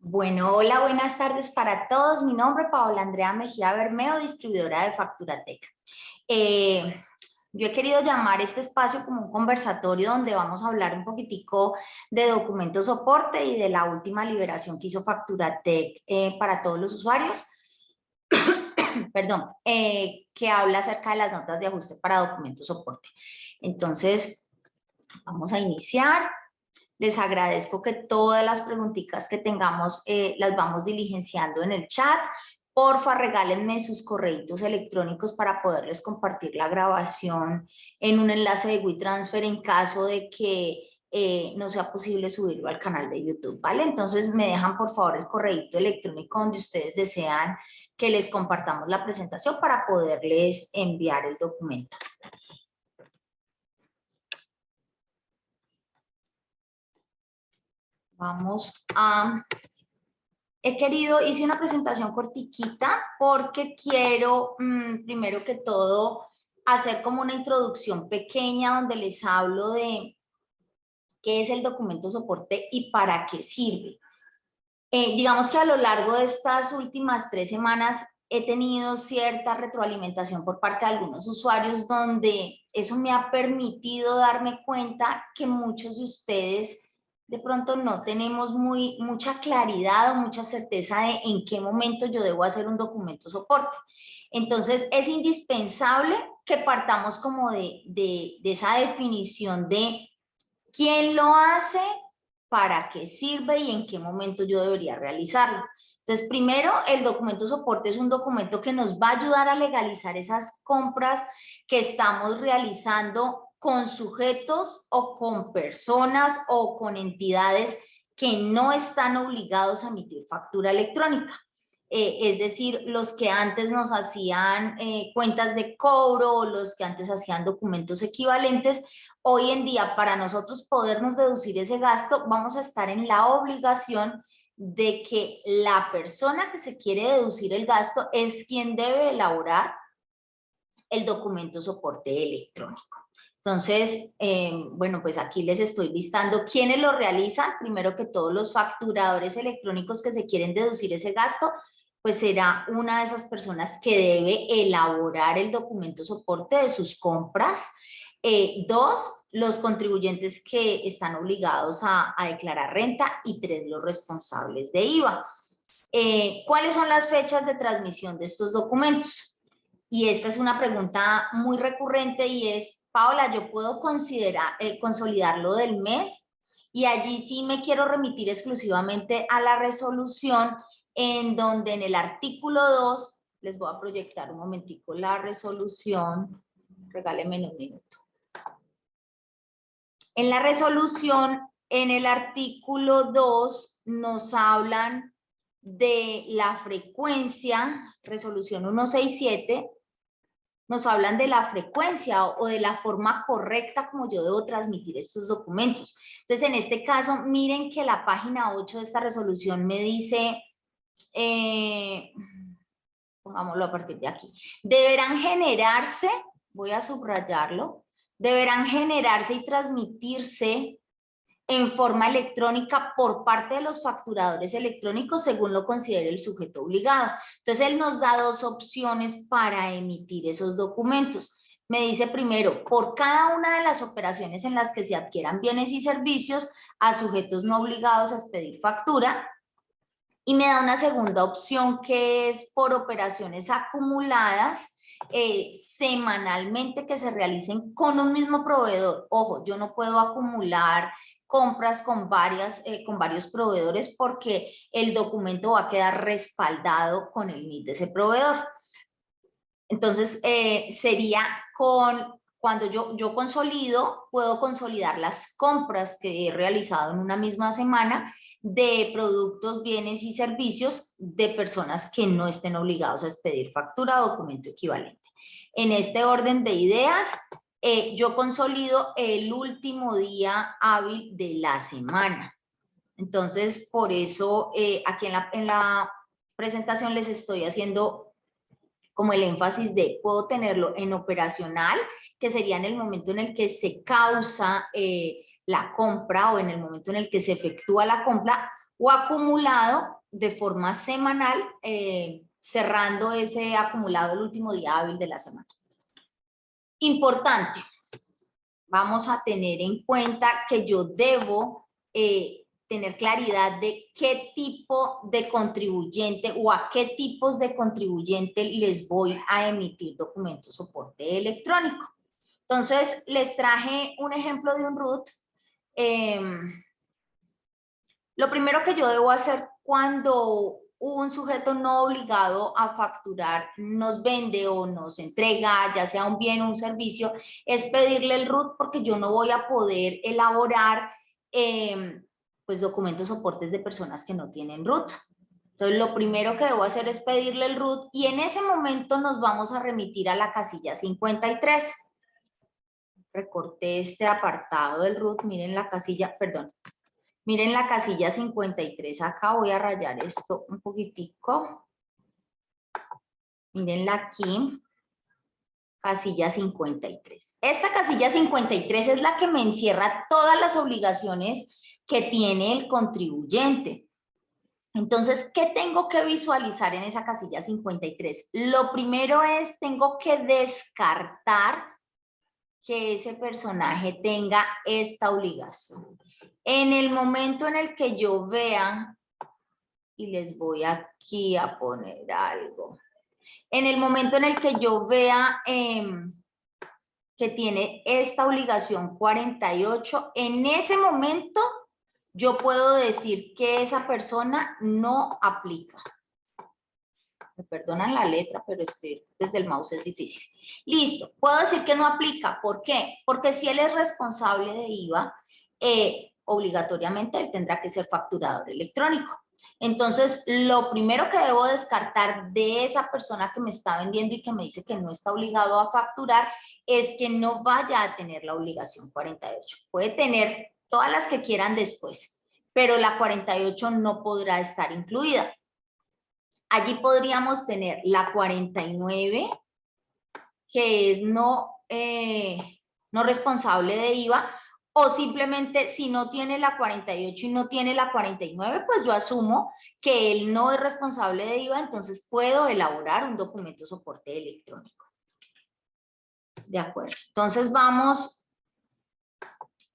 Bueno, hola, buenas tardes para todos. Mi nombre es Paola Andrea Mejía Bermeo, distribuidora de Facturatec. Yo he querido llamar este espacio como un conversatorio donde vamos a hablar un poquitico de documento soporte y de la última liberación que hizo Facturatec para todos los usuarios, perdón, que habla acerca de las notas de ajuste para documento soporte. Entonces, vamos a iniciar. Les agradezco que todas las preguntitas que tengamos las vamos diligenciando en el chat. Porfa, regálenme sus correitos electrónicos para poderles compartir la grabación en un enlace de WeTransfer en caso de que no sea posible subirlo al canal de YouTube, ¿vale? Entonces me dejan por favor el correito electrónico donde ustedes desean que les compartamos la presentación para poderles enviar el documento. Vamos a... hice una presentación cortiquita porque quiero, primero que todo, hacer como una introducción pequeña donde les hablo de qué es el documento soporte y para qué sirve. Digamos que a lo largo de estas últimas 3 semanas he tenido cierta retroalimentación por parte de algunos usuarios donde eso me ha permitido darme cuenta que muchos de ustedes de pronto no tenemos mucha claridad o mucha certeza de en qué momento yo debo hacer un documento soporte. Entonces es indispensable que partamos como de esa definición de quién lo hace, para qué sirve y en qué momento yo debería realizarlo. Entonces, primero, el documento soporte es un documento que nos va a ayudar a legalizar esas compras que estamos realizando con sujetos o con personas o con entidades que no están obligados a emitir factura electrónica. Es decir, los que antes nos hacían cuentas de cobro o los que antes hacían documentos equivalentes, hoy en día para nosotros podernos deducir ese gasto vamos a estar en la obligación de que la persona que se quiere deducir el gasto es quien debe elaborar el documento soporte electrónico. Entonces, bueno, pues aquí les estoy listando quiénes lo realizan. Primero que todos los facturadores electrónicos que se quieren deducir ese gasto, pues será una de esas personas que debe elaborar el documento soporte de sus compras. 2, los contribuyentes que están obligados a declarar renta y 3, los responsables de IVA. ¿Cuáles son las fechas de transmisión de estos documentos? Y esta es una pregunta muy recurrente y es, Paola, ¿yo puedo consolidar lo del mes? Y allí sí me quiero remitir exclusivamente a la resolución en donde en el artículo 2, les voy a proyectar un momentico la resolución, regálenme un minuto. En la resolución, en el artículo 2, nos hablan de la frecuencia, resolución 167, nos hablan de la frecuencia o de la forma correcta como yo debo transmitir estos documentos. Entonces, en este caso, miren que la página 8 de esta resolución me dice, pongámoslo a partir de aquí, deberán generarse, voy a subrayarlo, deberán generarse y transmitirse en forma electrónica por parte de los facturadores electrónicos según lo considere el sujeto obligado. Entonces, él nos da 2 opciones para emitir esos documentos. Me dice primero, por cada una de las operaciones en las que se adquieran bienes y servicios a sujetos no obligados a expedir factura, y me da una segunda opción que es por operaciones acumuladas semanalmente que se realicen con un mismo proveedor. Ojo, yo no puedo acumular compras con varios proveedores porque el documento va a quedar respaldado con el NIT de ese proveedor. Entonces, sería cuando yo consolido, puedo consolidar las compras que he realizado en una misma semana de productos, bienes y servicios de personas que no estén obligados a expedir factura o documento equivalente. En este orden de ideas, yo consolido el último día hábil de la semana. Entonces, por eso aquí en la presentación les estoy haciendo como el énfasis de puedo tenerlo en operacional, que sería en el momento en el que se causa la compra o en el momento en el que se efectúa la compra, o acumulado de forma semanal, cerrando ese acumulado el último día hábil de la semana. Importante, vamos a tener en cuenta que yo debo tener claridad de qué tipo de contribuyente o a qué tipos de contribuyente les voy a emitir documento soporte electrónico. Entonces, les traje un ejemplo de un RUT. Lo primero que yo debo hacer cuando un sujeto no obligado a facturar nos vende o nos entrega, ya sea un bien o un servicio, es pedirle el RUT, porque yo no voy a poder elaborar pues documentos soportes de personas que no tienen RUT. Entonces, lo primero que debo hacer es pedirle el RUT y en ese momento nos vamos a remitir a la casilla 53. Recorté este apartado del RUT, miren la casilla, perdón. Miren la casilla 53, acá voy a rayar esto un poquitico. Mírenla aquí, casilla 53. Esta casilla 53 es la que me encierra todas las obligaciones que tiene el contribuyente. Entonces, ¿qué tengo que visualizar en esa casilla 53? Lo primero es, tengo que descartar que ese personaje tenga esta obligación. En el momento en el que yo vea, y les voy aquí a poner algo, en el momento en el que yo vea que tiene esta obligación 48, en ese momento yo puedo decir que esa persona no aplica. Me perdonan la letra, pero escribir desde el mouse es difícil. Listo, puedo decir que no aplica. ¿Por qué? Porque si él es responsable de IVA, obligatoriamente él tendrá que ser facturador electrónico. Entonces, lo primero que debo descartar de esa persona que me está vendiendo y que me dice que no está obligado a facturar es que no vaya a tener la obligación 48. Puede tener todas las que quieran después, pero la 48 no podrá estar incluida. Allí podríamos tener la 49, que es no responsable de IVA, o simplemente si no tiene la 48 y no tiene la 49, pues yo asumo que él no es responsable de IVA, entonces puedo elaborar un documento soporte electrónico. De acuerdo. Entonces vamos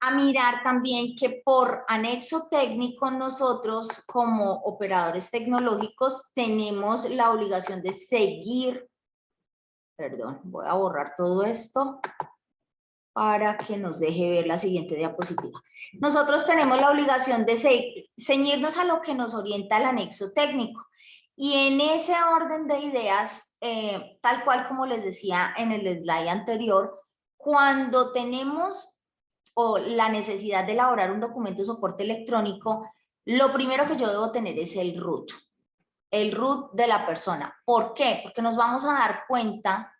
a mirar también que por anexo técnico nosotros como operadores tecnológicos tenemos la obligación de seguir, perdón, voy a borrar todo esto para que nos deje ver la siguiente diapositiva. Nosotros tenemos la obligación de ceñirnos a lo que nos orienta el anexo técnico y en ese orden de ideas, tal cual como les decía en el slide anterior, cuando tenemos o la necesidad de elaborar un documento de soporte electrónico, lo primero que yo debo tener es el RUT de la persona. ¿Por qué? Porque nos vamos a dar cuenta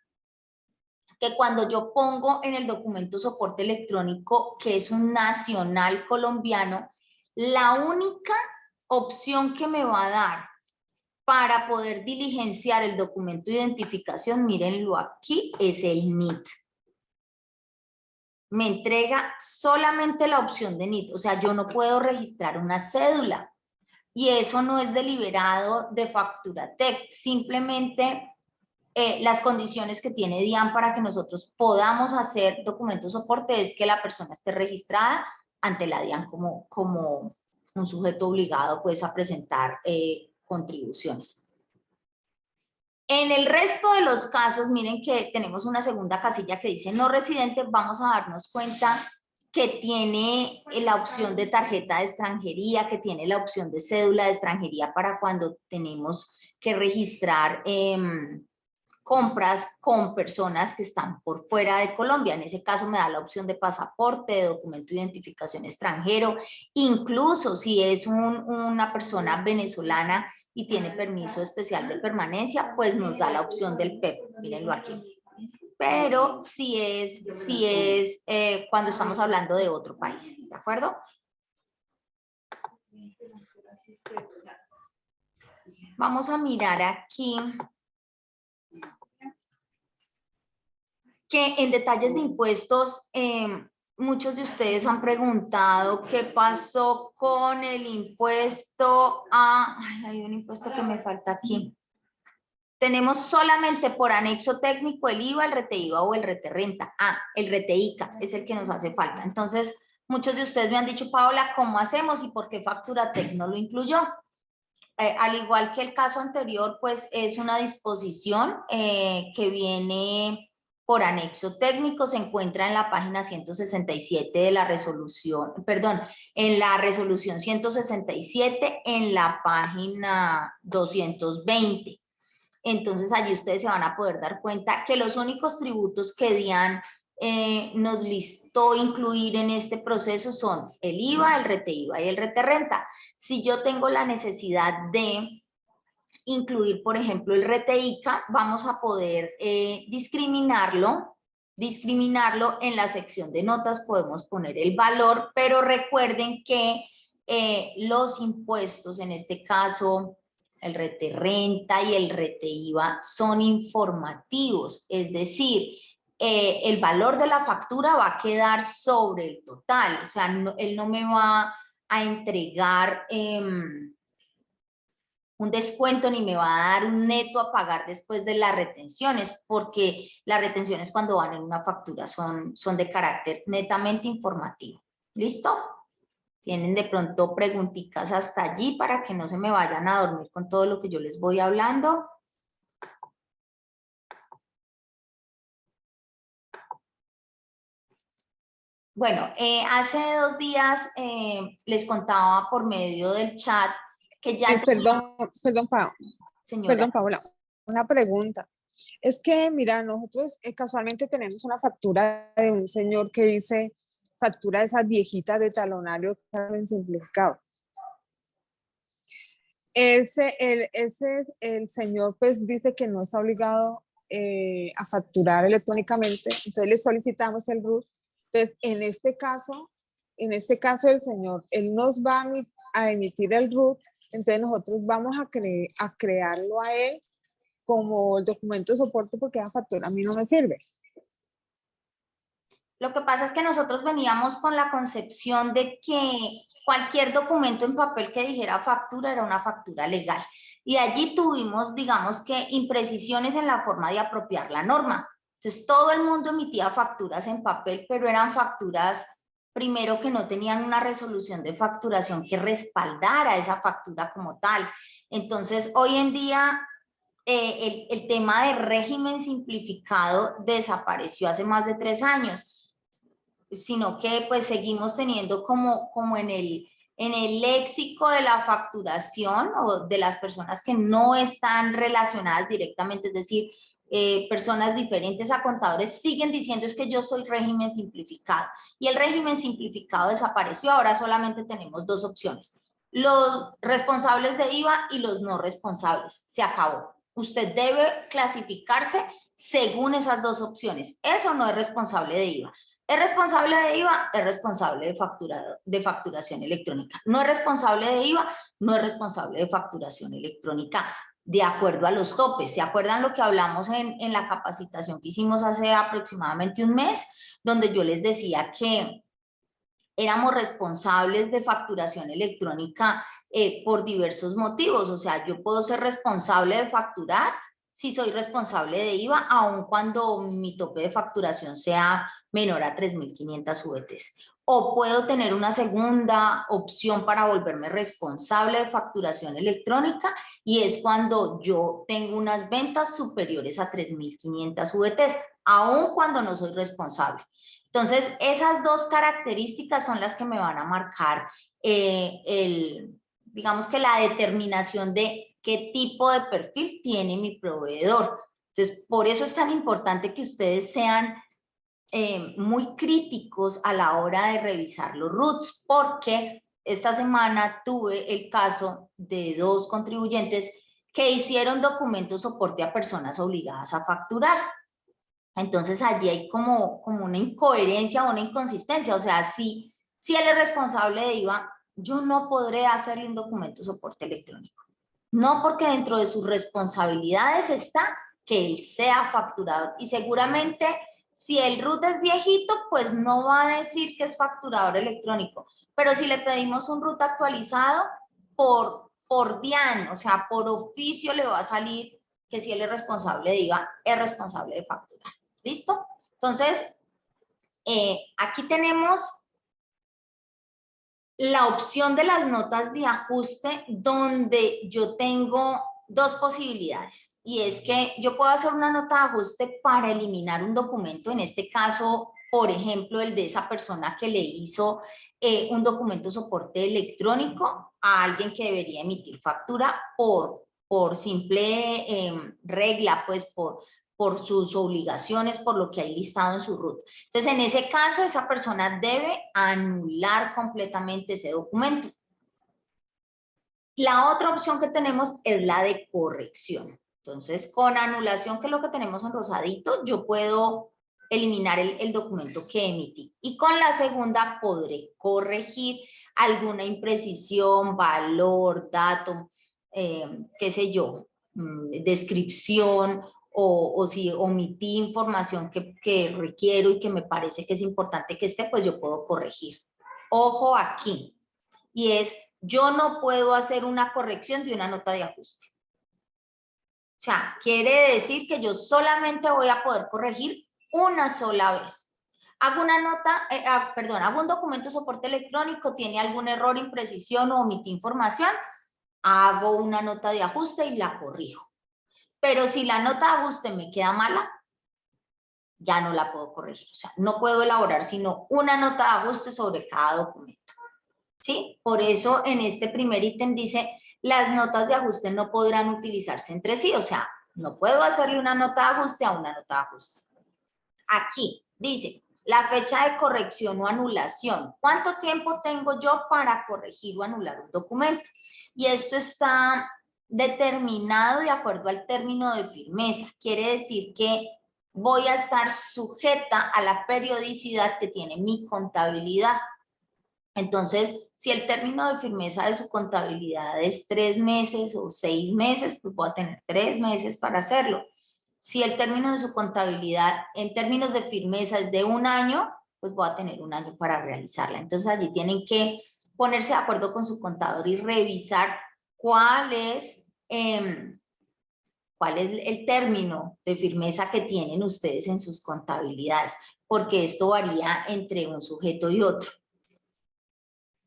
que cuando yo pongo en el documento soporte electrónico que es un nacional colombiano, la única opción que me va a dar para poder diligenciar el documento de identificación, mírenlo aquí, es el NIT. Me entrega solamente la opción de NIT, o sea, yo no puedo registrar una cédula y eso no es deliberado de Facturatec, simplemente las condiciones que tiene DIAN para que nosotros podamos hacer documentos soporte es que la persona esté registrada ante la DIAN como un sujeto obligado pues a presentar contribuciones. En el resto de los casos, miren que tenemos una segunda casilla que dice no residente, vamos a darnos cuenta que tiene la opción de tarjeta de extranjería, que tiene la opción de cédula de extranjería para cuando tenemos que registrar compras con personas que están por fuera de Colombia. En ese caso me da la opción de pasaporte, de documento de identificación extranjero, incluso si es una persona venezolana y tiene permiso especial de permanencia, pues nos da la opción del PEP, mírenlo aquí. Pero si es cuando estamos hablando de otro país, ¿de acuerdo? Vamos a mirar aquí que en detalles de impuestos muchos de ustedes han preguntado qué pasó con el impuesto a... Ay, hay un impuesto que me falta aquí. Tenemos solamente por anexo técnico el IVA, el RETEIVA o el RETERRENTA. Ah, el RETEICA es el que nos hace falta. Entonces, muchos de ustedes me han dicho, Paola, ¿cómo hacemos y por qué Facturatec no lo incluyó? Al igual que el caso anterior, pues es una disposición que viene por anexo técnico, se encuentra en la página 167 de la resolución, perdón, en la resolución 167 en la página 220. Entonces allí ustedes se van a poder dar cuenta que los únicos tributos que DIAN nos listó incluir en este proceso son el IVA, el RETEIVA y el RETERRENTA. Si yo tengo la necesidad de incluir, por ejemplo, el RETEICA, vamos a poder discriminarlo en la sección de notas, podemos poner el valor, pero recuerden que los impuestos, en este caso el RETERRENTA y el RETEIVA, son informativos, es decir, el valor de la factura va a quedar sobre el total, o sea, él no me va a entregar un descuento ni me va a dar un neto a pagar después de las retenciones, porque las retenciones cuando van en una factura son de carácter netamente informativo. ¿Listo? Tienen de pronto preguntitas hasta allí para que no se me vayan a dormir con todo lo que yo les voy hablando. Bueno, hace 2 días les contaba por medio del chat que ya... Perdón, Paola, una pregunta. Es que, mira, nosotros casualmente tenemos una factura de un señor que dice factura de esas viejitas de talonario que están simplificado. El señor pues dice que no está obligado a facturar electrónicamente, entonces le solicitamos el RUT. Entonces, en este caso el señor, él nos va a emitir el RUT, entonces nosotros vamos a crearlo a él como el documento de soporte porque la factura a mí no me sirve. Lo que pasa es que nosotros veníamos con la concepción de que cualquier documento en papel que dijera factura era una factura legal. Y allí tuvimos, digamos que, imprecisiones en la forma de apropiar la norma. Entonces, todo el mundo emitía facturas en papel, pero eran facturas, primero, que no tenían una resolución de facturación que respaldara esa factura como tal. Entonces, hoy en día, el tema de régimen simplificado desapareció hace más de 3 años. Sino que pues seguimos teniendo como en el léxico de la facturación o de las personas que no están relacionadas directamente, es decir, personas diferentes a contadores, siguen diciendo es que yo soy régimen simplificado. Y el régimen simplificado desapareció, ahora solamente tenemos 2 opciones, los responsables de IVA y los no responsables, se acabó. Usted debe clasificarse según esas 2 opciones, eso no es responsable de IVA. ¿Es responsable de IVA? Es responsable de facturación electrónica. ¿No es responsable de IVA? No es responsable de facturación electrónica de acuerdo a los topes. ¿Se acuerdan lo que hablamos en la capacitación que hicimos hace aproximadamente un mes? Donde yo les decía que éramos responsables de facturación electrónica por diversos motivos. O sea, yo puedo ser responsable de facturar si soy responsable de IVA, aun cuando mi tope de facturación sea menor a 3.500 VTs. O puedo tener una segunda opción para volverme responsable de facturación electrónica y es cuando yo tengo unas ventas superiores a 3.500 VTs, aun cuando no soy responsable. Entonces, esas 2 características son las que me van a marcar digamos que la determinación de qué tipo de perfil tiene mi proveedor. Entonces, por eso es tan importante que ustedes sean muy críticos a la hora de revisar los RUTs, porque esta semana tuve el caso de 2 contribuyentes que hicieron documentos soporte a personas obligadas a facturar. Entonces allí hay como una incoherencia o una inconsistencia, o sea, si él es responsable de IVA, yo no podré hacerle un documento de soporte electrónico. No, porque dentro de sus responsabilidades está que él sea facturado y seguramente Si el RUT es viejito, pues no va a decir que es facturador electrónico. Pero si le pedimos un RUT actualizado, por DIAN, o sea, por oficio le va a salir que si él es responsable de IVA, es responsable de facturar. ¿Listo? Entonces, aquí tenemos la opción de las notas de ajuste, donde yo tengo dos posibilidades, y es que yo puedo hacer una nota de ajuste para eliminar un documento, en este caso, por ejemplo, el de esa persona que le hizo un documento soporte electrónico a alguien que debería emitir factura por simple regla, pues por sus obligaciones, por lo que hay listado en su RUT. Entonces, en ese caso, esa persona debe anular completamente ese documento. La otra opción que tenemos es la de corrección. Entonces, con anulación, que es lo que tenemos en rosadito, yo puedo eliminar el documento que emití. Y con la segunda podré corregir alguna imprecisión, valor, dato, qué sé yo, descripción, o si omití información que requiero y que me parece que es importante que esté, pues yo puedo corregir. Ojo aquí, y es, yo no puedo hacer una corrección de una nota de ajuste. O sea, quiere decir que yo solamente voy a poder corregir una sola vez. Hago una nota, hago un documento de soporte electrónico, tiene algún error, imprecisión o omití información, hago una nota de ajuste y la corrijo. Pero si la nota de ajuste me queda mala, ya no la puedo corregir. O sea, no puedo elaborar sino una nota de ajuste sobre cada documento. ¿Sí? Por eso en este primer ítem dice, las notas de ajuste no podrán utilizarse entre sí. O sea, no puedo hacerle una nota de ajuste a una nota de ajuste. Aquí dice, la fecha de corrección o anulación. ¿Cuánto tiempo tengo yo para corregir o anular un documento? Y esto está determinado de acuerdo al término de firmeza. Quiere decir que voy a estar sujeta a la periodicidad que tiene mi contabilidad. Entonces, si el término de firmeza de su contabilidad es 3 meses o 6 meses, pues voy a tener 3 meses para hacerlo. Si el término de su contabilidad en términos de firmeza es de 1 año, pues voy a tener 1 año para realizarla. Entonces, allí tienen que ponerse de acuerdo con su contador y revisar cuál es el término de firmeza que tienen ustedes en sus contabilidades, porque esto varía entre un sujeto y otro.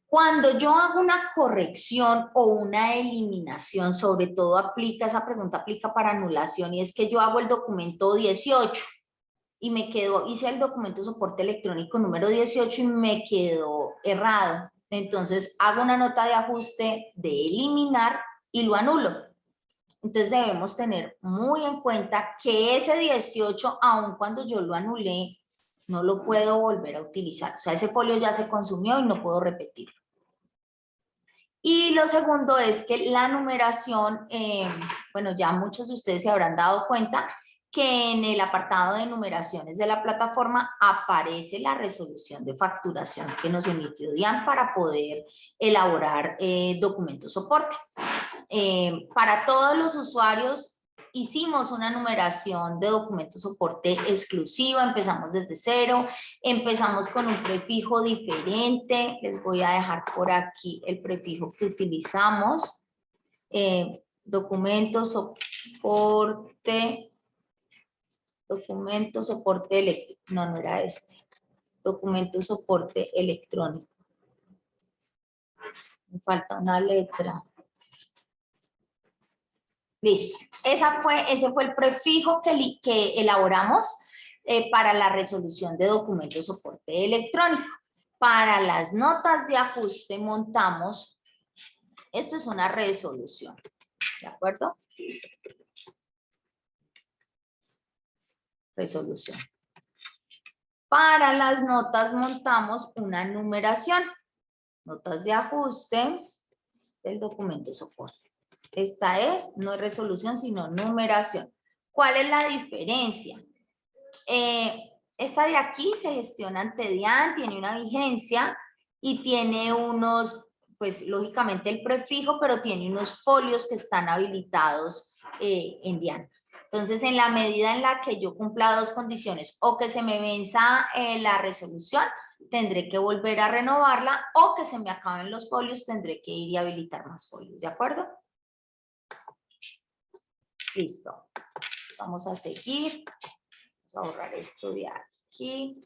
Cuando yo hago una corrección o una eliminación, sobre todo esa pregunta aplica para anulación, y es que yo hago el documento 18 y hice el documento soporte electrónico número 18 y me quedó errado. Entonces hago una nota de ajuste de eliminar y lo anulo. Entonces debemos tener muy en cuenta que ese 18, aun cuando yo lo anulé, no lo puedo volver a utilizar. O sea, ese folio ya se consumió y no puedo repetirlo. Y lo segundo es que la numeración, bueno, ya muchos de ustedes se habrán dado cuenta que en el apartado de numeraciones de la plataforma aparece la resolución de facturación que nos emitió DIAN para poder elaborar documentos soporte. Para todos los usuarios hicimos una numeración de documento soporte exclusiva, empezamos desde cero, empezamos con un prefijo diferente, les voy a dejar por aquí el prefijo que utilizamos, documento soporte electrónico, no era este, documento soporte electrónico, me falta una letra. Listo. Ese fue el prefijo que elaboramos para la resolución de documentos soporte electrónico. Para las notas de ajuste montamos, esto es una resolución, ¿de acuerdo? Resolución. Para las notas montamos una numeración. Notas de ajuste del documento soporte. Esta no es resolución, sino numeración. ¿Cuál es la diferencia? Esta de aquí se gestiona ante DIAN, tiene una vigencia y tiene unos, pues lógicamente el prefijo, pero tiene unos folios que están habilitados en DIAN. Entonces, en la medida en la que yo cumpla dos condiciones, o que se me venza la resolución, tendré que volver a renovarla, o que se me acaben los folios, tendré que ir y habilitar más folios, ¿de acuerdo? Listo. Vamos a seguir. Vamos a borrar esto de aquí.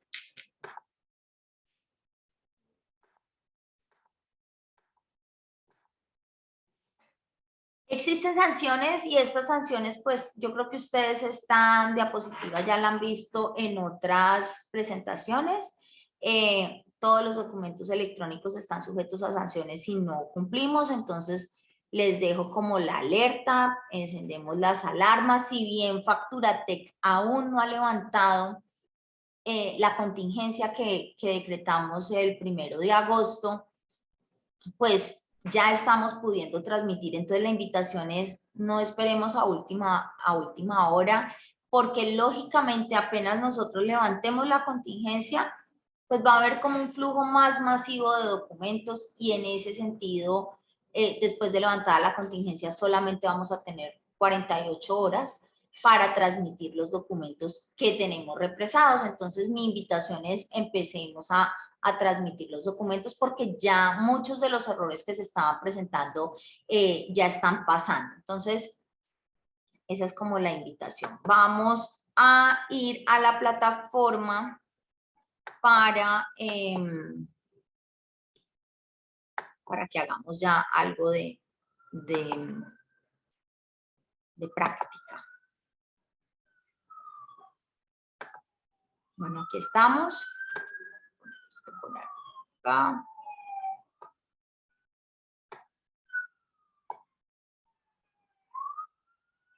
Existen sanciones y estas sanciones, pues yo creo que ustedes esta diapositiva ya la han visto en otras presentaciones. Todos los documentos electrónicos están sujetos a sanciones si no cumplimos, entonces les dejo como la alerta, encendemos las alarmas. Si bien Facturatec aún no ha levantado la contingencia que decretamos el 1 de agosto, pues ya estamos pudiendo transmitir. Entonces la invitación es no esperemos a última hora, porque lógicamente apenas nosotros levantemos la contingencia, pues va a haber como un flujo más masivo de documentos y en ese sentido, después de levantada la contingencia, solamente vamos a tener 48 horas para transmitir los documentos que tenemos represados. Entonces mi invitación es empecemos a transmitir los documentos porque ya muchos de los errores que se estaban presentando ya están pasando. Entonces, esa es como la invitación. Vamos a ir a la plataforma para que hagamos ya algo de práctica. Bueno, aquí estamos. Esto por acá.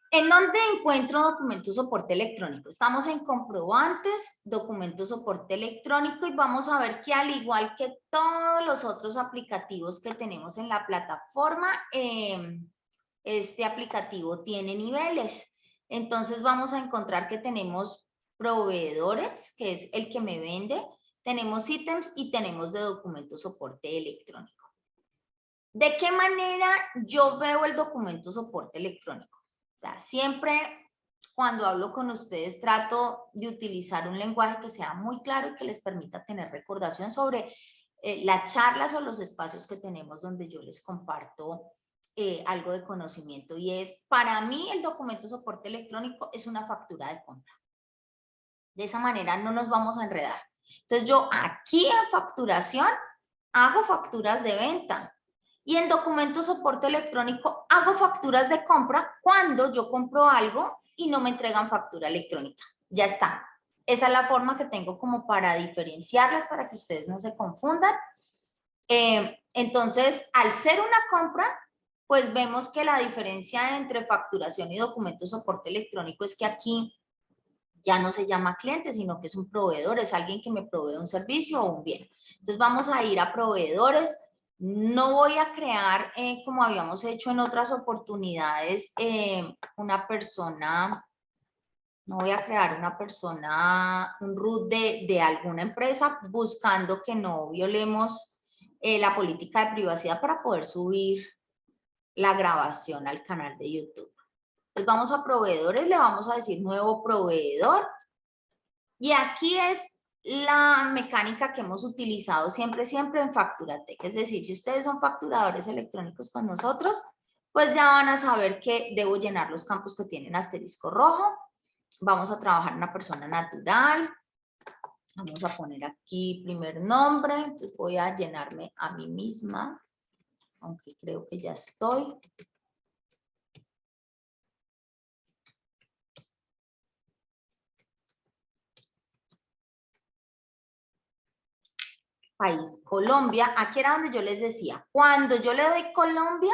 ¿En dónde encuentro documento soporte electrónico? Estamos en comprobantes, documento soporte electrónico, y vamos a ver que al igual que todos los otros aplicativos que tenemos en la plataforma, este aplicativo tiene niveles. Entonces vamos a encontrar que tenemos proveedores, que es el que me vende, tenemos ítems y tenemos de documento soporte electrónico. ¿De qué manera yo veo el documento soporte electrónico? O sea, siempre cuando hablo con ustedes trato de utilizar un lenguaje que sea muy claro y que les permita tener recordación sobre las charlas o los espacios que tenemos donde yo les comparto algo de conocimiento. Y es, para mí el documento soporte electrónico es una factura de compra. De esa manera no nos vamos a enredar. Entonces yo aquí en facturación hago facturas de venta. Y en documento soporte electrónico hago facturas de compra cuando yo compro algo y no me entregan factura electrónica. Ya está. Esa es la forma que tengo como para diferenciarlas, para que ustedes no se confundan. Entonces, al ser una compra, pues vemos que la diferencia entre facturación y documento soporte electrónico es que aquí ya no se llama cliente, sino que es un proveedor, es alguien que me provee un servicio o un bien. Entonces vamos a ir a proveedores. No voy a crear, como habíamos hecho en otras oportunidades, una persona, no voy a crear una persona, un root de alguna empresa, buscando que no violemos la política de privacidad para poder subir la grabación al canal de YouTube. Entonces vamos a proveedores, le vamos a decir nuevo proveedor. Y aquí es la mecánica que hemos utilizado siempre en Facturatec. Es decir, si ustedes son facturadores electrónicos con nosotros, pues ya van a saber que debo llenar los campos que tienen asterisco rojo. Vamos a trabajar una persona natural. Vamos a poner aquí primer nombre. Entonces voy a llenarme a mí misma, aunque creo que ya estoy. País, Colombia. Aquí era donde yo les decía, cuando yo le doy Colombia,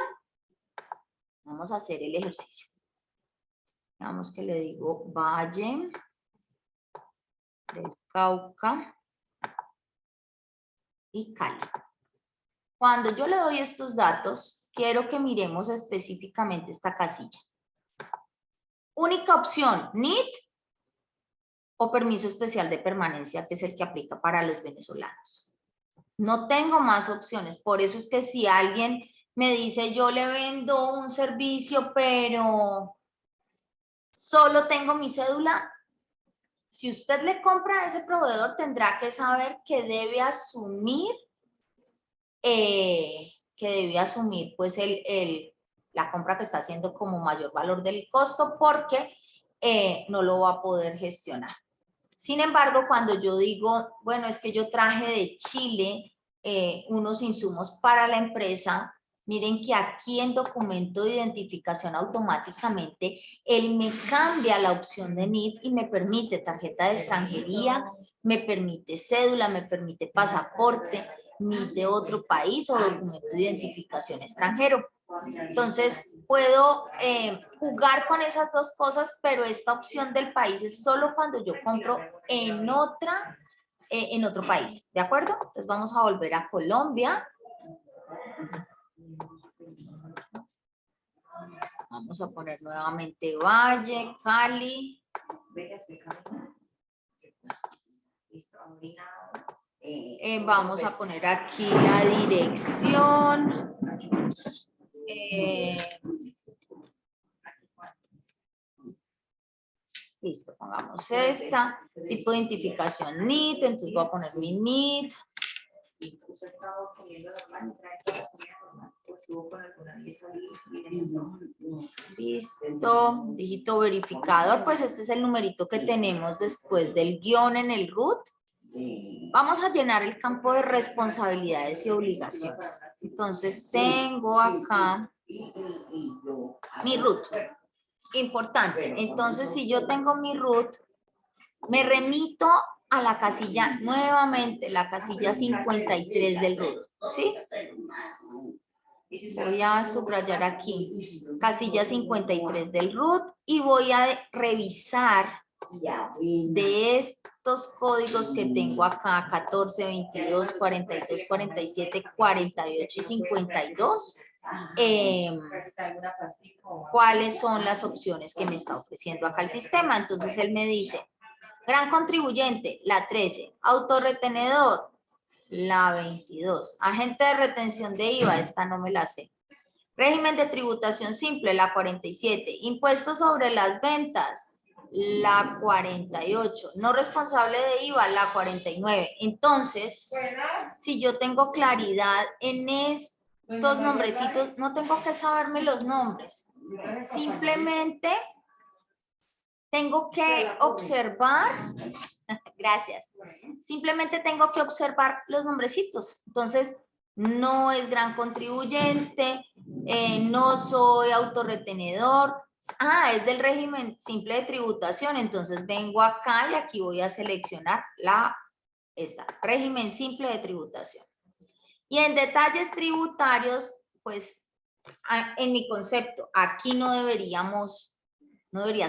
vamos a hacer el ejercicio. Digamos que le digo Valle del Cauca y Cali. Cuando yo le doy estos datos, quiero que miremos específicamente esta casilla. Única opción, NIT o permiso especial de permanencia, que es el que aplica para los venezolanos. No tengo más opciones, por eso es que si alguien me dice yo le vendo un servicio, pero solo tengo mi cédula. Si usted le compra a ese proveedor, tendrá que saber que debe asumir, pues la compra que está haciendo como mayor valor del costo, porque no lo va a poder gestionar. Sin embargo, cuando yo digo, bueno, es que yo traje de Chile unos insumos para la empresa, miren que aquí en documento de identificación automáticamente, él me cambia la opción de NID y me permite tarjeta de extranjería, me permite cédula, me permite pasaporte, NID de otro país o documento de identificación extranjero. Entonces, puedo jugar con esas dos cosas, pero esta opción del país es solo cuando yo compro en otro país, ¿de acuerdo? Entonces, vamos a volver a Colombia. Vamos a poner nuevamente Valle, Cali. Vamos a poner aquí la dirección. Listo, pongamos esta. Tipo de identificación NID, entonces voy a poner mi NID. Listo, dígito verificador, pues este es el numerito que tenemos después del guión en el root. Vamos a llenar el campo de responsabilidades y obligaciones. Entonces tengo acá mi root. Importante, entonces si yo tengo mi root, me remito a la casilla, nuevamente la casilla 53 del root, ¿sí? Voy a subrayar aquí, casilla 53 del root, y voy a revisar de estos códigos que tengo acá, 14, 22, 42, 47, 48 y 52, cuáles son las opciones que me está ofreciendo acá el sistema. Entonces él me dice, gran contribuyente, la 13, autorretenedor, la 22, agente de retención de IVA, esta no me la sé. Régimen de tributación simple, la 47, impuestos sobre las ventas, la 48, no responsable de IVA, la 49. Entonces, si yo tengo claridad en estos nombrecitos, no tengo que saberme los nombres, simplemente tengo que observar, gracias, simplemente tengo que observar los nombrecitos. Entonces, no es gran contribuyente, no soy autorretenedor, es del régimen simple de tributación, entonces vengo acá y aquí voy a seleccionar régimen simple de tributación. Y en detalles tributarios, pues, en mi concepto, aquí no debería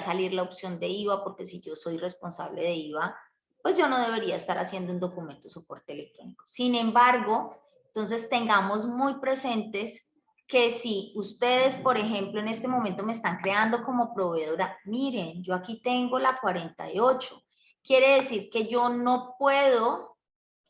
salir la opción de IVA, porque si yo soy responsable de IVA, pues yo no debería estar haciendo un documento de soporte electrónico. Sin embargo, entonces tengamos muy presentes que si ustedes, por ejemplo, en este momento me están creando como proveedora, miren, yo aquí tengo la 48. Quiere decir que yo no puedo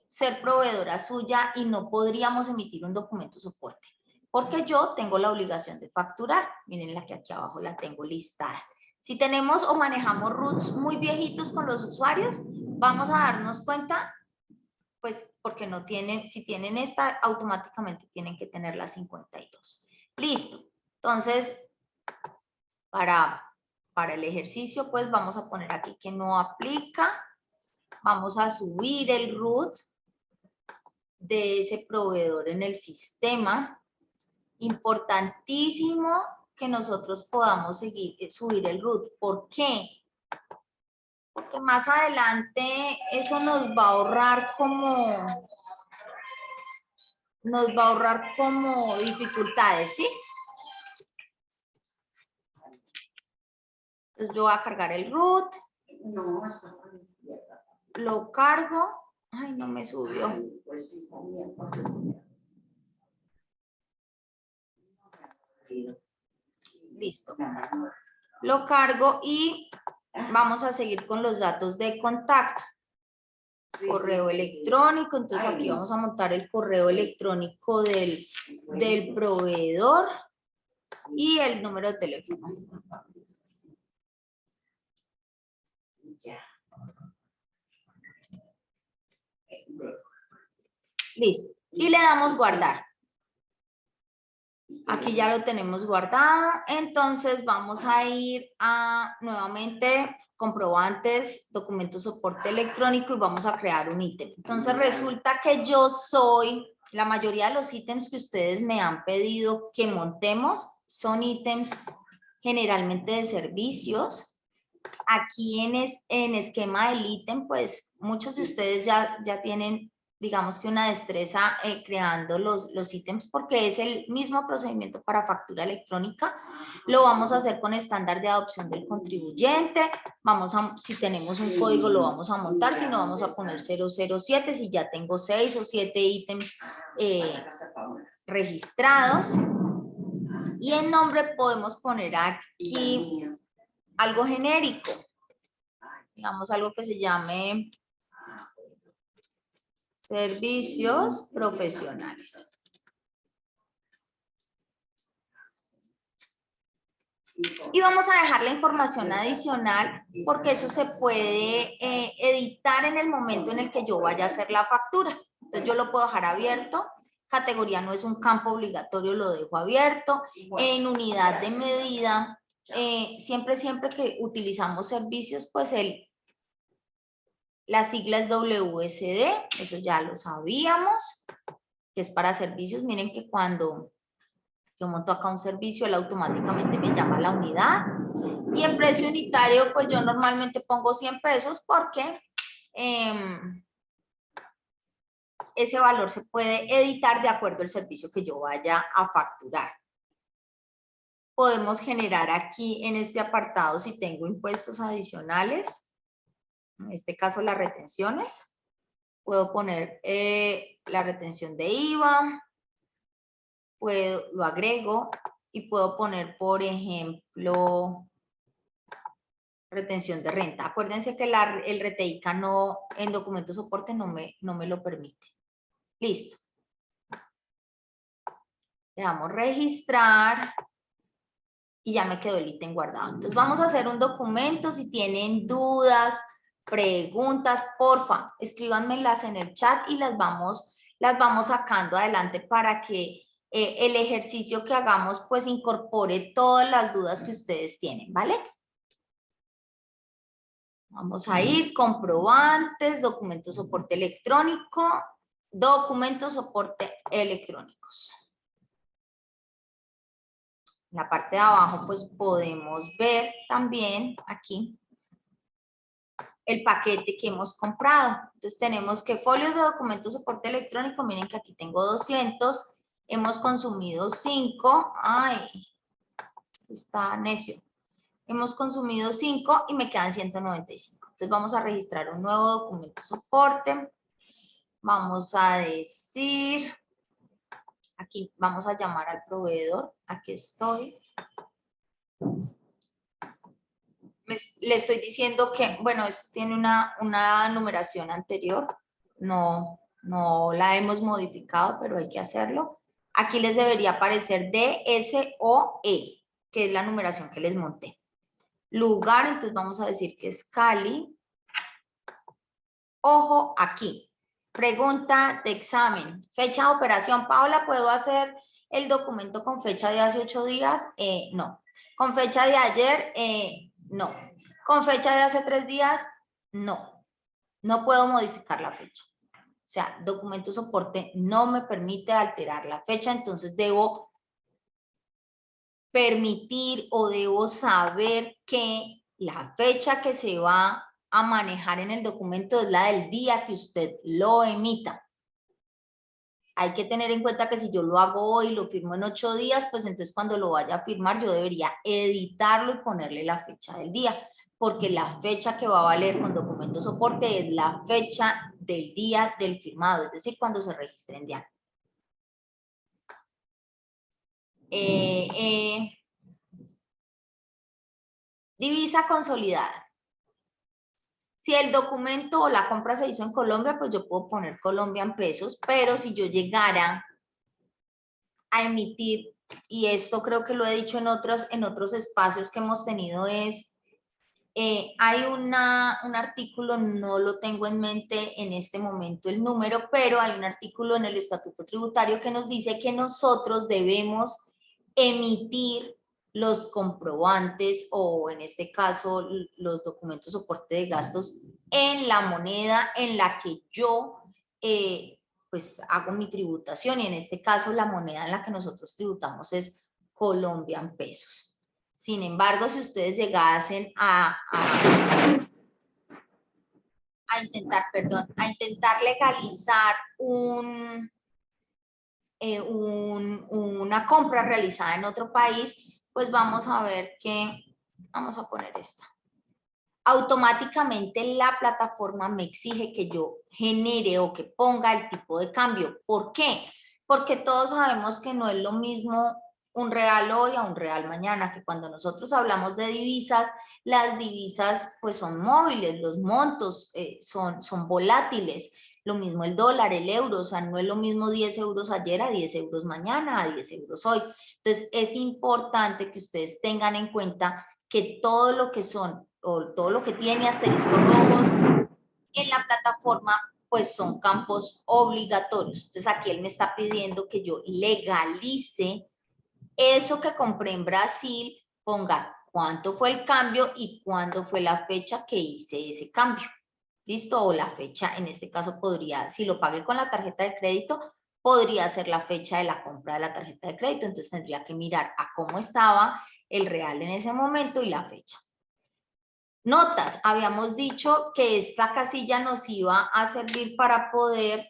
ser proveedora suya y no podríamos emitir un documento de soporte, porque yo tengo la obligación de facturar. Miren la que aquí abajo la tengo listada. Si tenemos o manejamos roots muy viejitos con los usuarios, vamos a darnos cuenta, pues porque no tienen, si tienen esta, automáticamente tienen que tener la 52. Listo. Entonces, para el ejercicio, pues vamos a poner aquí que no aplica. Vamos a subir el root de ese proveedor en el sistema. Importantísimo que nosotros podamos subir el root. ¿Por qué? Porque más adelante eso nos va a ahorrar como dificultades, ¿sí? Entonces yo voy a cargar el root. Lo cargo. Ay, no me subió. Listo. Lo cargo y vamos a seguir con los datos de contacto. Correo electrónico, entonces aquí vamos a montar el correo electrónico del proveedor y el número de teléfono. Listo. Y le damos guardar. Aquí ya lo tenemos guardado. Entonces vamos a ir a nuevamente comprobantes, documentos, soporte electrónico y vamos a crear un ítem. Entonces resulta que yo soy, la mayoría de los ítems que ustedes me han pedido que montemos son ítems generalmente de servicios. Aquí en esquema del ítem, pues muchos de ustedes ya tienen, digamos que una destreza creando los ítems porque es el mismo procedimiento para factura electrónica. Lo vamos a hacer con estándar de adopción del contribuyente. Si tenemos un código lo vamos a montar, si no vamos a poner 007 si ya tengo 6 o 7 ítems registrados. Y en nombre podemos poner aquí algo genérico, digamos algo que se llame servicios profesionales. Y vamos a dejar la información adicional porque eso se puede editar en el momento en el que yo vaya a hacer la factura. Entonces yo lo puedo dejar abierto. Categoría no es un campo obligatorio, lo dejo abierto. En unidad de medida, siempre que utilizamos servicios, pues la sigla es WSD, eso ya lo sabíamos, que es para servicios. Miren que cuando yo monto acá un servicio, él automáticamente me llama a la unidad. Y en precio unitario, pues yo normalmente pongo 100 pesos porque ese valor se puede editar de acuerdo al servicio que yo vaya a facturar. Podemos generar aquí en este apartado si tengo impuestos adicionales, en este caso las retenciones. Puedo poner la retención de IVA, lo agrego y puedo poner, por ejemplo, retención de renta. Acuérdense que el RTICA en documento soporte no me lo permite. Listo. Le damos registrar y ya me quedó el ítem guardado. Entonces vamos a hacer un documento. Si tienen dudas, preguntas, porfa, escríbanmelas en el chat y las vamos sacando adelante para que el ejercicio que hagamos pues incorpore todas las dudas que ustedes tienen, ¿vale? Vamos a ir, comprobantes, documentos soporte electrónico, documentos soporte electrónicos. En la parte de abajo pues podemos ver también aquí el paquete que hemos comprado. Entonces tenemos que folios de documentos soporte electrónico, miren que aquí tengo 200, hemos consumido 5, ay, está necio. Hemos consumido 5 y me quedan 195. Entonces vamos a registrar un nuevo documento soporte. Vamos a decir, aquí vamos a llamar al proveedor, aquí estoy. Le estoy diciendo que, bueno, esto tiene una numeración anterior, no la hemos modificado, pero hay que hacerlo. Aquí les debería aparecer DSOE, que es la numeración que les monté. Lugar, entonces vamos a decir que es Cali. Ojo aquí, pregunta de examen, fecha de operación. Paola, ¿puedo hacer el documento con fecha de hace 8 días? No. ¿Con fecha de ayer? No. ¿Con fecha de hace 3 días? No. No puedo modificar la fecha. O sea, documento soporte no me permite alterar la fecha, entonces debo permitir o debo saber que la fecha que se va a manejar en el documento es la del día que usted lo emita. Hay que tener en cuenta que si yo lo hago hoy y lo firmo en 8 días, pues entonces cuando lo vaya a firmar yo debería editarlo y ponerle la fecha del día, porque la fecha que va a valer con documento soporte es la fecha del día del firmado, es decir, cuando se registre en DIAN. Divisa consolidada. Si el documento o la compra se hizo en Colombia, pues yo puedo poner Colombia en pesos, pero si yo llegara a emitir, y esto creo que lo he dicho en otros espacios que hemos tenido, es Hay un artículo, no lo tengo en mente en este momento el número, pero hay un artículo en el Estatuto Tributario que nos dice que nosotros debemos emitir los comprobantes o en este caso los documentos soporte de gastos en la moneda en la que yo pues hago mi tributación, y en este caso la moneda en la que nosotros tributamos es Colombian pesos. Sin embargo, si ustedes llegasen a intentar legalizar una compra realizada en otro país, pues vamos a ver que, vamos a poner esta. Automáticamente la plataforma me exige que yo genere o que ponga el tipo de cambio. ¿Por qué? Porque todos sabemos que no es lo mismo un real hoy a un real mañana, que cuando nosotros hablamos de divisas, las divisas pues son móviles, los montos son volátiles. Lo mismo el dólar, el euro, o sea, no es lo mismo 10 euros ayer a 10 euros mañana, a 10 euros hoy. Entonces, es importante que ustedes tengan en cuenta que todo lo que son o todo lo que tiene asteriscos rojos en la plataforma, pues son campos obligatorios. Entonces, aquí él me está pidiendo que yo legalice eso que compré en Brasil, ponga cuánto fue el cambio y cuándo fue la fecha que hice ese cambio. ¿Listo? O la fecha, en este caso podría, si lo pagué con la tarjeta de crédito, podría ser la fecha de la compra de la tarjeta de crédito. Entonces tendría que mirar a cómo estaba el real en ese momento y la fecha. Notas, habíamos dicho que esta casilla nos iba a servir para poder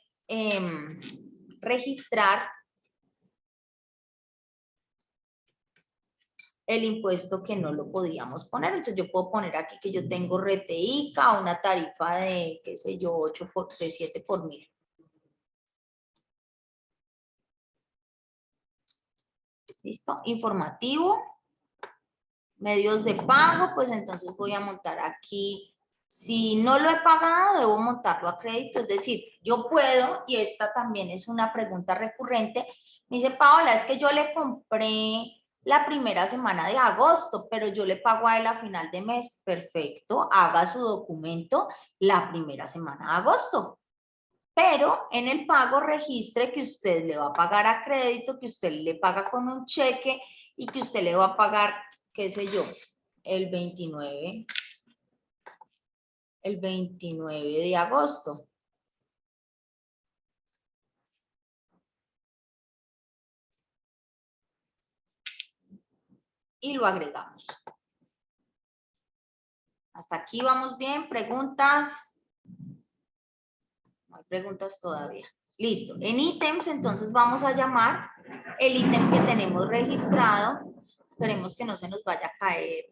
registrar el impuesto que no lo podíamos poner. Entonces yo puedo poner aquí que yo tengo RTICA, una tarifa de, qué sé yo, 7 por 1000. ¿Listo? Informativo. Medios de pago, pues entonces voy a montar aquí. Si no lo he pagado, debo montarlo a crédito. Es decir, yo puedo, y esta también es una pregunta recurrente, me dice, Paola, es que yo le compré la primera semana de agosto, pero yo le pago a él a final de mes. Perfecto, haga su documento la primera semana de agosto. Pero en el pago registre que usted le va a pagar a crédito, que usted le paga con un cheque y que usted le va a pagar, qué sé yo, el 29 de agosto. Y lo agregamos. Hasta aquí vamos bien. ¿Preguntas? No hay preguntas todavía. Listo. En ítems, entonces vamos a llamar el ítem que tenemos registrado. Esperemos que no se nos vaya a caer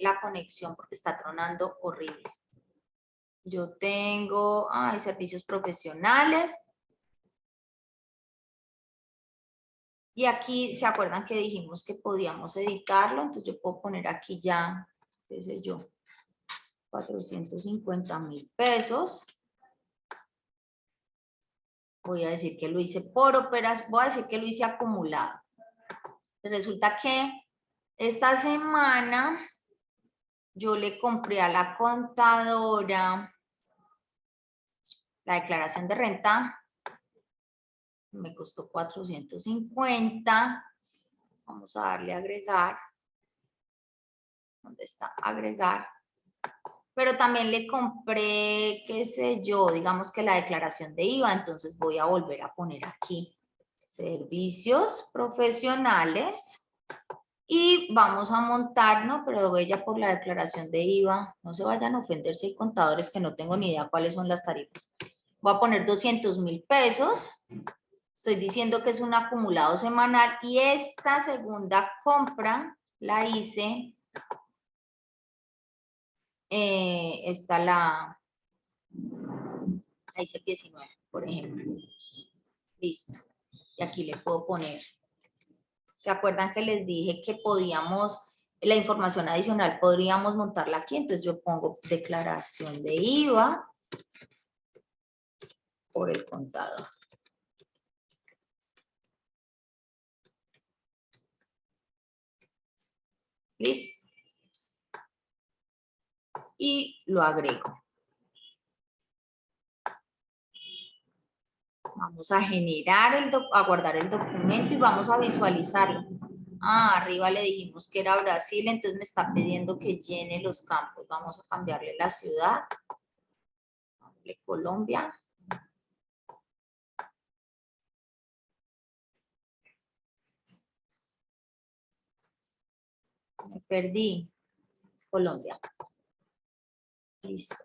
la conexión porque está tronando horrible. Yo tengo, servicios profesionales. Y aquí, ¿se acuerdan que dijimos que podíamos editarlo? Entonces yo puedo poner aquí ya, qué sé yo, 450,000 pesos. Voy a decir que lo hice por operación, voy a decir que lo hice acumulado. Resulta que esta semana yo le compré a la contadora la declaración de renta. Me costó 450. Vamos a darle a agregar. ¿Dónde está? Agregar. Pero también le compré, qué sé yo, digamos que la declaración de IVA. Entonces voy a volver a poner aquí servicios profesionales. Y vamos a montar, ¿no? Pero voy ya por la declaración de IVA. No se vayan a ofender si hay contadores que no tengo ni idea cuáles son las tarifas. Voy a poner 200,000 pesos. Estoy diciendo que es un acumulado semanal y esta segunda compra la hice, está la hice el 19, por ejemplo. Listo. Y aquí le puedo poner. ¿Se acuerdan que les dije que podíamos, la información adicional podríamos montarla aquí? Entonces yo pongo declaración de IVA por el contador. Listo. y lo agrego. Vamos a generar, a guardar el documento y vamos a visualizarlo. Ah, arriba le dijimos que era Brasil, entonces me está pidiendo que llene los campos. Vamos a cambiarle la ciudad. Colombia. Me perdí. Colombia. Listo.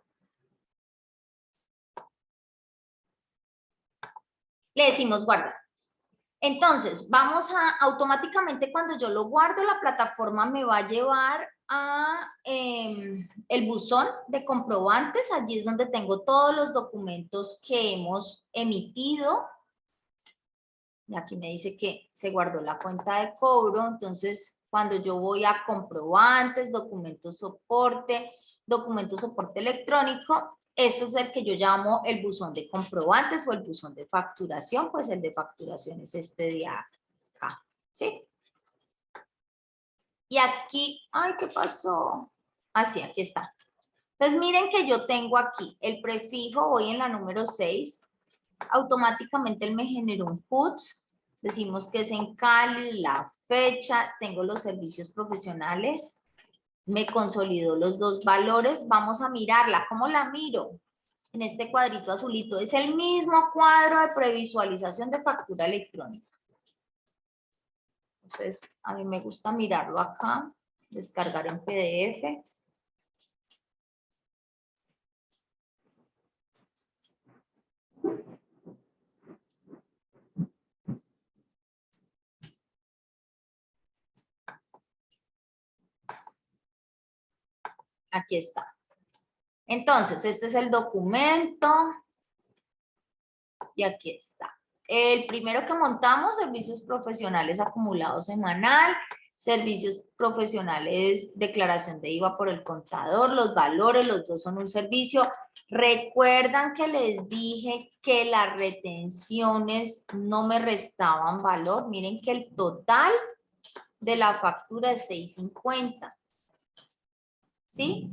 Le decimos guardar. Entonces, vamos a, automáticamente cuando yo lo guardo, la plataforma me va a llevar a el buzón de comprobantes. Allí es donde tengo todos los documentos que hemos emitido. Y aquí me dice que se guardó la cuenta de cobro. Entonces, cuando yo voy a comprobantes, documento soporte electrónico, esto es el que yo llamo el buzón de comprobantes o el buzón de facturación, pues el de facturación es este de acá, ¿sí? Y aquí, ay, ¿qué pasó? Así, aquí está. Entonces, miren que yo tengo aquí el prefijo, voy en la número 6, automáticamente él me generó un PUTS, decimos que es en Cali, la fecha, tengo los servicios profesionales, me consolidó los dos valores, vamos a mirarla. ¿Cómo la miro? En este cuadrito azulito, es el mismo cuadro de previsualización de factura electrónica. Entonces, a mí me gusta mirarlo acá, descargar en PDF. Aquí está. Entonces, este es el documento y aquí está. El primero que montamos, servicios profesionales acumulados semanal, servicios profesionales, declaración de IVA por el contador, los valores, los dos son un servicio. Recuerdan que les dije que las retenciones no me restaban valor. Miren que el total de la factura es 650. ¿Sí?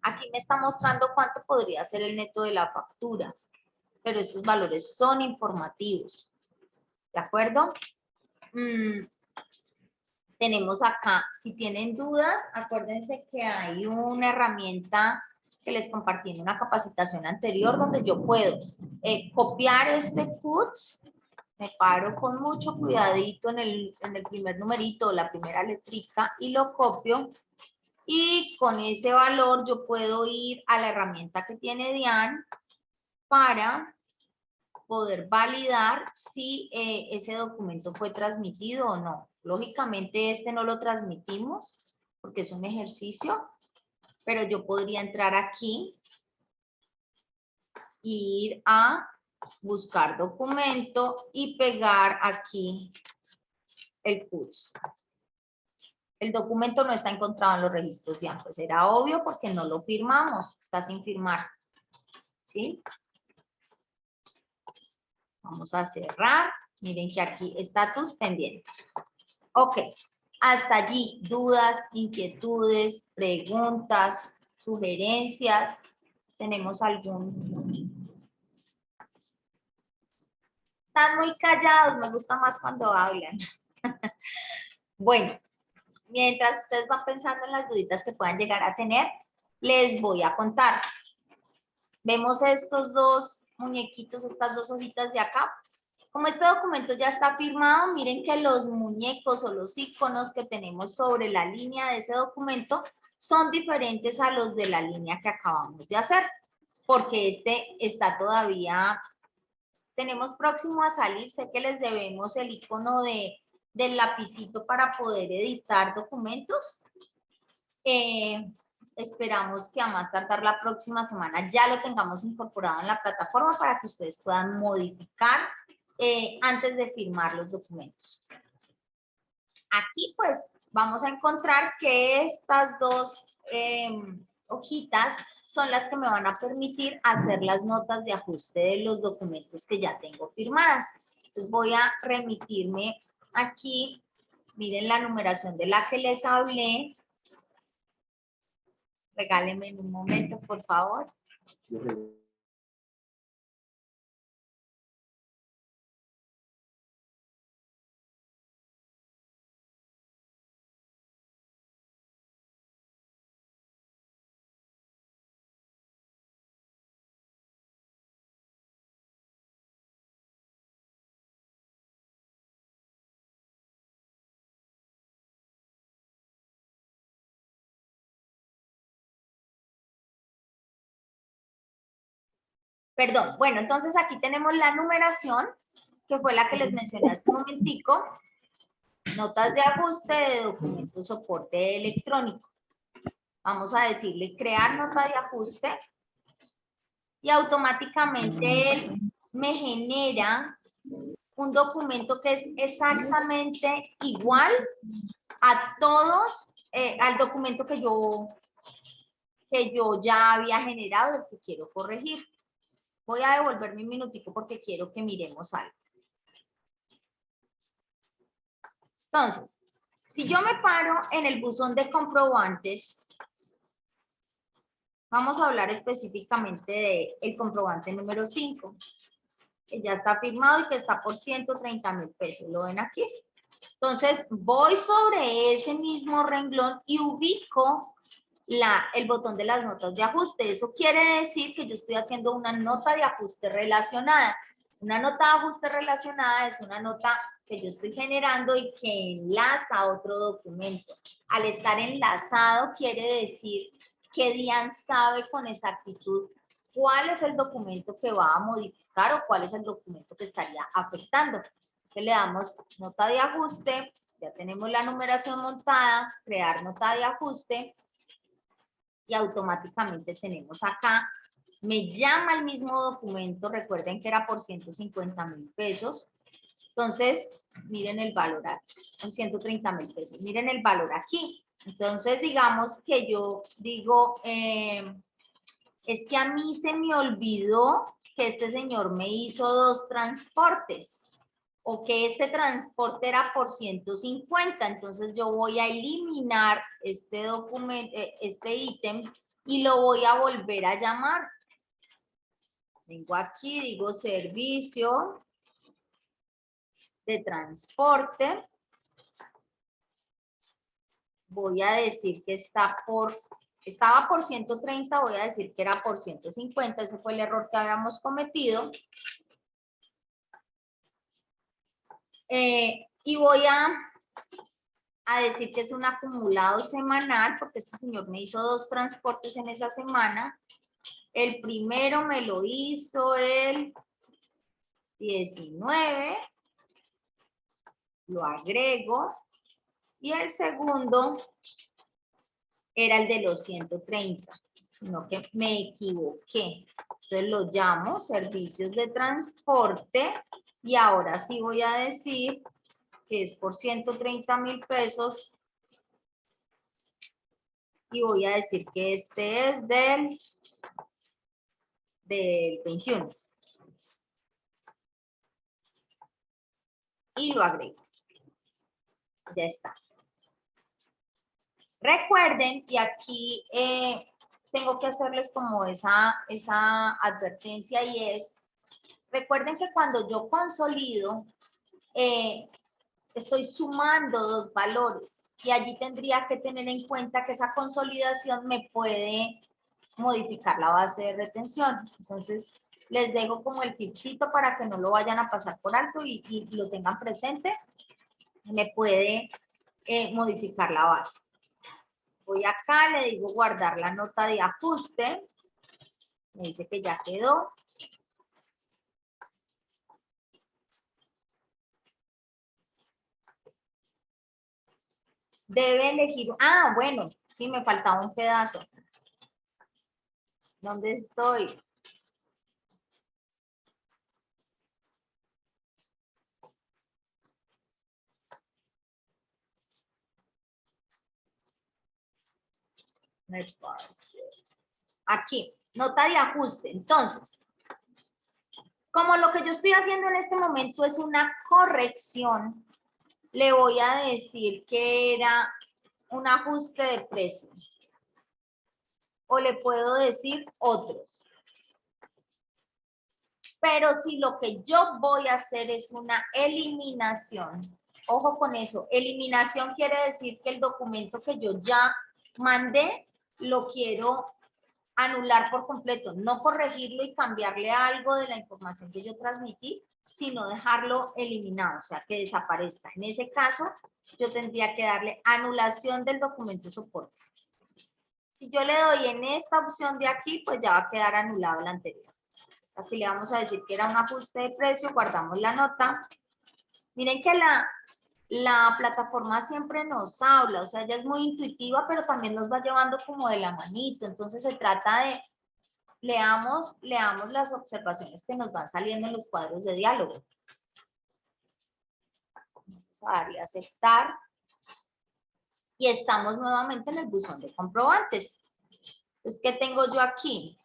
Aquí me está mostrando cuánto podría ser el neto de la factura, pero estos valores son informativos, ¿de acuerdo? Tenemos acá, si tienen dudas, acuérdense que hay una herramienta que les compartí en una capacitación anterior donde yo puedo copiar este CUTS, me paro con mucho cuidadito en el primer numerito, la primera letrica y lo copio. Y con ese valor yo puedo ir a la herramienta que tiene Diane para poder validar si ese documento fue transmitido o no. Lógicamente este no lo transmitimos porque es un ejercicio, pero yo podría entrar aquí, ir a buscar documento y pegar aquí el CUTS. El documento no está encontrado en los registros de pues era obvio porque no lo firmamos, está sin firmar. ¿Sí? Vamos a cerrar. Miren que aquí estatus pendientes. Ok, hasta allí, dudas, inquietudes, preguntas, sugerencias. ¿Tenemos algún? Están muy callados, me gusta más cuando hablan. Bueno. Mientras ustedes van pensando en las duditas que puedan llegar a tener, les voy a contar. Vemos estos dos muñequitos, estas dos hojitas de acá. Como este documento ya está firmado, miren que los muñecos o los iconos que tenemos sobre la línea de ese documento son diferentes a los de la línea que acabamos de hacer, porque este está todavía, tenemos próximo a salir, sé que les debemos el icono del lapicito para poder editar documentos. Esperamos que a más tardar la próxima semana ya lo tengamos incorporado en la plataforma para que ustedes puedan modificar antes de firmar los documentos. Aquí pues vamos a encontrar que estas dos hojitas son las que me van a permitir hacer las notas de ajuste de los documentos que ya tengo firmadas. Entonces voy a remitirme aquí, miren la numeración de la que les hablé. Regáleme en un momento, por favor. Perdón, bueno, entonces aquí tenemos la numeración, que fue la que les mencioné hace un momentico. Notas de ajuste de documento soporte electrónico. Vamos a decirle crear nota de ajuste y automáticamente él me genera un documento que es exactamente igual a todos, al documento que yo ya había generado, el que quiero corregir. Voy a devolverme un minutico porque quiero que miremos algo. Entonces, si yo me paro en el buzón de comprobantes, vamos a hablar específicamente del comprobante número 5, que ya está firmado y que está por 130.000 pesos. ¿Lo ven aquí? Entonces, voy sobre ese mismo renglón y ubico el botón de las notas de ajuste. Eso quiere decir que yo estoy haciendo una nota de ajuste relacionada. Una nota de ajuste relacionada es una nota que yo estoy generando y que enlaza a otro documento. Al estar enlazado quiere decir que DIAN sabe con exactitud cuál es el documento que va a modificar o cuál es el documento que estaría afectando. Entonces le damos nota de ajuste, ya tenemos la numeración montada, crear nota de ajuste, y automáticamente tenemos acá, me llama el mismo documento, recuerden que era por 150.000 pesos, entonces miren el valor aquí, son 130.000 pesos, miren el valor aquí, entonces digamos que yo digo, es que a mí se me olvidó que este señor me hizo 2 transportes, o que este transporte era por 150, entonces yo voy a eliminar este documento, este ítem, y lo voy a volver a llamar. Vengo aquí, digo servicio de transporte. Voy a decir que estaba por 130, voy a decir que era por 150, ese fue el error que habíamos cometido. Y voy a decir que es un acumulado semanal, porque este señor me hizo 2 transportes en esa semana. El primero me lo hizo el 19, lo agrego, y el segundo era el de los 130, sino que me equivoqué. Entonces lo llamo servicios de transporte, y ahora sí voy a decir que es por 130.000 pesos, y voy a decir que este es del 21. Y lo agrego. Ya está. Recuerden, y aquí tengo que hacerles como esa advertencia, y es, recuerden que cuando yo consolido, estoy sumando 2 valores, y allí tendría que tener en cuenta que esa consolidación me puede modificar la base de retención. Entonces, les dejo como el tipcito para que no lo vayan a pasar por alto y lo tengan presente. Me puede modificar la base. Voy acá, le digo guardar la nota de ajuste. Me dice que ya quedó. Debe elegir. Ah, bueno, sí, me faltaba un pedazo. ¿Dónde estoy? Me parece. Aquí, nota de ajuste. Entonces, como lo que yo estoy haciendo en este momento es una corrección, le voy a decir que era un ajuste de precio. o le puedo decir otros. Pero si lo que yo voy a hacer es una eliminación, ojo con eso, eliminación quiere decir que el documento que yo ya mandé lo quiero anular por completo, no corregirlo y cambiarle algo de la información que yo transmití, sino dejarlo eliminado, o sea, que desaparezca. En ese caso, yo tendría que darle anulación del documento soporte. Si yo le doy en esta opción de aquí, pues ya va a quedar anulado el anterior. Aquí le vamos a decir que era un ajuste de precio, guardamos la nota. Miren que la plataforma siempre nos habla, o sea, ella es muy intuitiva, pero también nos va llevando como de la manito. Entonces se trata de, leamos las observaciones que nos van saliendo en los cuadros de diálogo. Vamos a darle a aceptar. Y estamos nuevamente en el buzón de comprobantes. Entonces, ¿qué tengo yo aquí?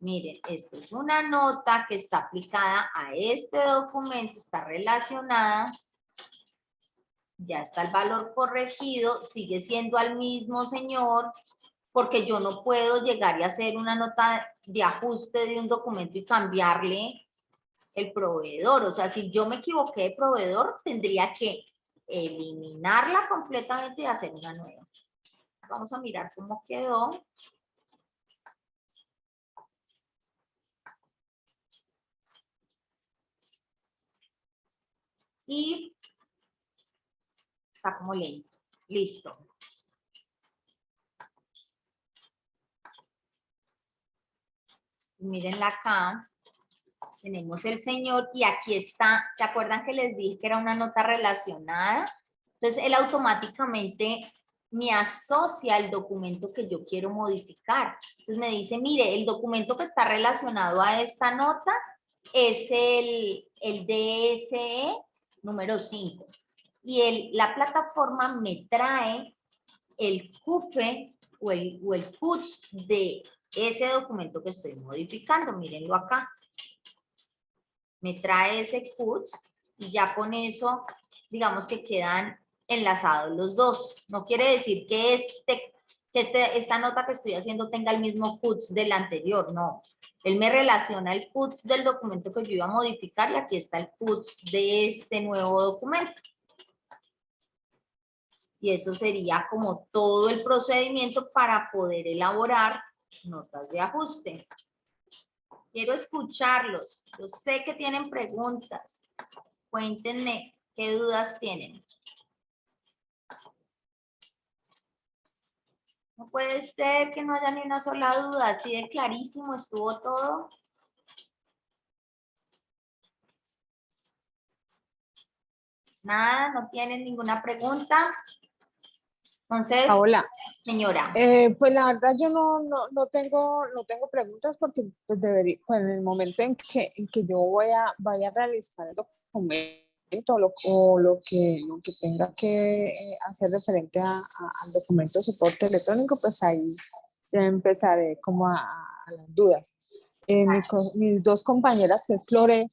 Miren, esto es una nota que está aplicada a este documento, está relacionada. Ya está el valor corregido, sigue siendo al mismo señor, porque yo no puedo llegar y hacer una nota de ajuste de un documento y cambiarle el proveedor. O sea, si yo me equivoqué de proveedor, tendría que eliminarla completamente y hacer una nueva. Vamos a mirar cómo quedó. Y está como lento. Listo. Mírenla acá. Tenemos el señor y aquí está. ¿Se acuerdan que les dije que era una nota relacionada? Entonces, él automáticamente me asocia el documento que yo quiero modificar. Entonces, me dice, mire, el documento que está relacionado a esta nota es el DSE número 5. Y la plataforma me trae el CUFE o el CUTS de ese documento que estoy modificando. Mírenlo acá. Me trae ese CUTS y ya con eso, digamos que quedan enlazados los dos. No quiere decir que esta nota que estoy haciendo tenga el mismo CUTS del anterior, no. Él me relaciona el CUTS del documento que yo iba a modificar y aquí está el CUTS de este nuevo documento. Y eso sería como todo el procedimiento para poder elaborar notas de ajuste. Quiero escucharlos. Yo sé que tienen preguntas. Cuéntenme qué dudas tienen. No puede ser que no haya ni una sola duda. Así de clarísimo estuvo todo. Nada, no tienen ninguna pregunta. Entonces, Paola, señora. pues la verdad yo no tengo preguntas porque pues pues en el momento en que yo vaya a realizar el documento o lo que tenga que hacer referente al documento de soporte electrónico, pues ahí ya empezaré como a las dudas. Mis dos compañeras, que es Flore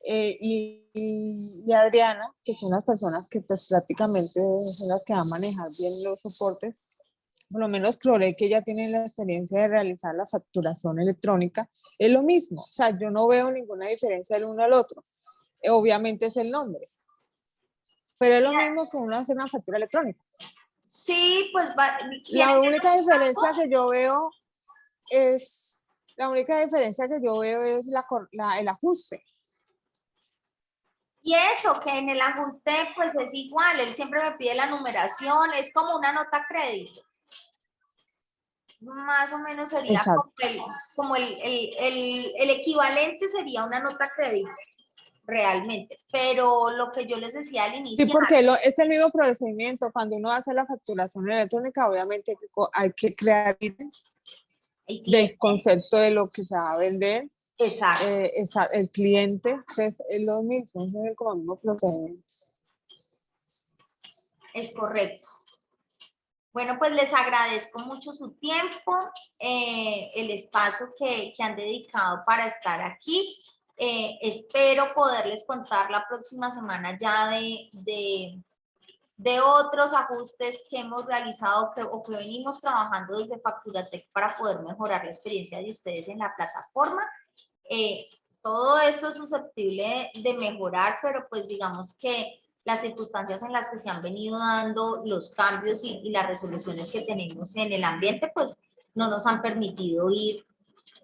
y Adriana, que son las personas que pues prácticamente son las que van a manejar bien los soportes, por lo menos Clore, que ya tiene la experiencia de realizar la facturación electrónica, es lo mismo. O sea, yo no veo ninguna diferencia del uno al otro. Obviamente es el nombre, pero es lo mismo que uno hacer una factura electrónica. Sí, pues La única diferencia que yo veo es, el ajuste. y eso, que en el ajuste pues es igual, él siempre me pide la numeración, es como una nota crédito. Más o menos sería como el equivalente sería una nota crédito, realmente. Pero lo que yo les decía al inicio. Sí, porque es el mismo procedimiento. Cuando uno hace la facturación electrónica, obviamente hay que crear del concepto de lo que se va a vender. Exacto. El cliente, pues, es lo mismo, es el mismo procedimiento. Es correcto. Bueno, pues les agradezco mucho su tiempo, el espacio que han dedicado para estar aquí. Espero poderles contar la próxima semana ya de de otros ajustes que hemos realizado o que venimos trabajando desde Facturatech para poder mejorar la experiencia de ustedes en la plataforma. Todo esto es susceptible de mejorar, pero pues digamos que las circunstancias en las que se han venido dando los cambios y las resoluciones que tenemos en el ambiente, pues no nos han permitido ir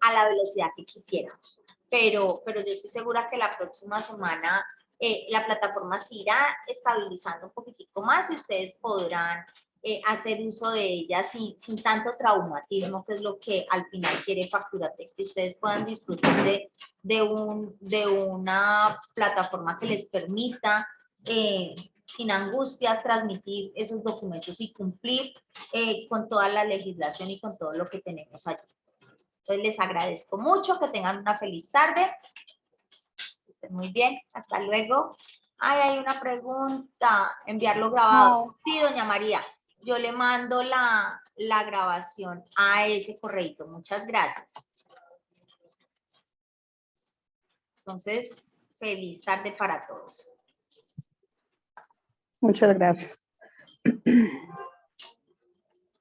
a la velocidad que quisiéramos. Pero yo estoy segura que la próxima semana la plataforma se irá estabilizando un poquitico más y ustedes podrán hacer uso de ella sin tanto traumatismo, que es lo que al final quiere Facturatech, que ustedes puedan disfrutar de una plataforma que les permita sin angustias transmitir esos documentos y cumplir con toda la legislación y con todo lo que tenemos allí. Entonces les agradezco mucho, que tengan una feliz tarde. Estén muy bien, hasta luego. Ay, hay una pregunta, enviarlo grabado. No. Sí, doña María, yo le mando la grabación a ese correito. Muchas gracias. Entonces, feliz tarde para todos. Muchas gracias.